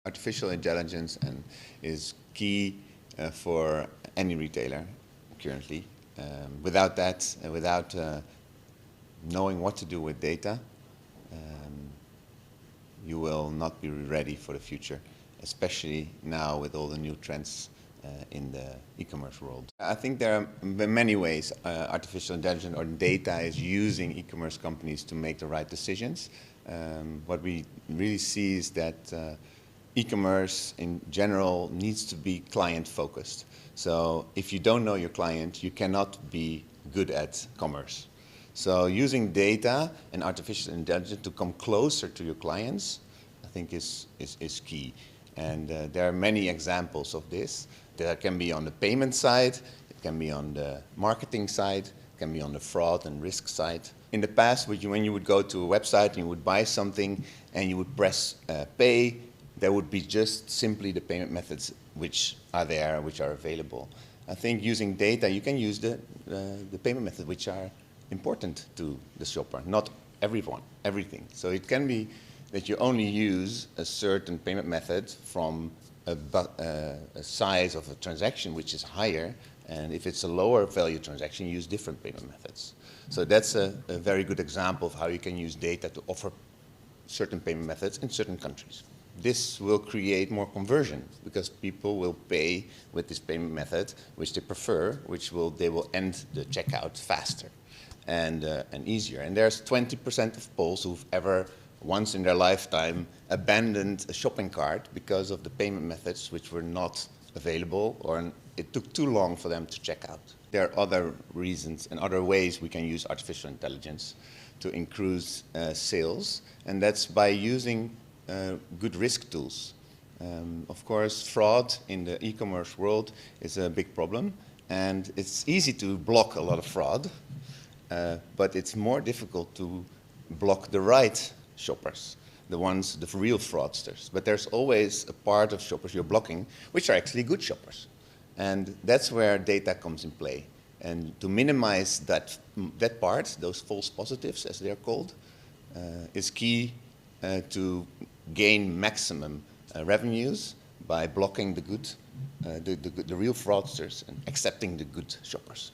Artificial intelligence is key for any retailer currently. Without that, without knowing what to do with data, you will not be ready for the future, especially now with all the new trends in the e-commerce world. I think there are many ways artificial intelligence or data is using e-commerce companies to make the right decisions. What we really see is that e-commerce in general needs to be client-focused. So if you don't know your client, you cannot be good at commerce. So using data and artificial intelligence to come closer to your clients, I think is key. And there are many examples of this. There can be on the payment side, it can be on the marketing side, it can be on the fraud and risk side. In the past, when you would go to a website and you would buy something and you would press pay, there would be just simply the payment methods which are there, which are available. I think using data, you can use the payment methods which are important to the shopper, not everything. So it can be that you only use a certain payment method from a size of a transaction which is higher, and if it's a lower value transaction, you use different payment methods. So that's a very good example of how you can use data to offer certain payment methods in certain countries. This will create more conversion because people will pay with this payment method which they prefer, they will end the checkout faster and easier. And there's 20% of Poles who've ever once in their lifetime abandoned a shopping cart because of the payment methods which were not available, or it took too long for them to check out. There are other reasons and other ways we can use artificial intelligence to increase sales, and that's by using good risk tools. Of course, fraud in the e-commerce world is a big problem, and it's easy to block a lot of fraud, but it's more difficult to block the right shoppers, the real fraudsters. But there's always a part of shoppers you're blocking which are actually good shoppers. And that's where data comes in play. And to minimize that part, those false positives as they're called, is key to gain maximum revenues by blocking the real fraudsters and accepting the good shoppers.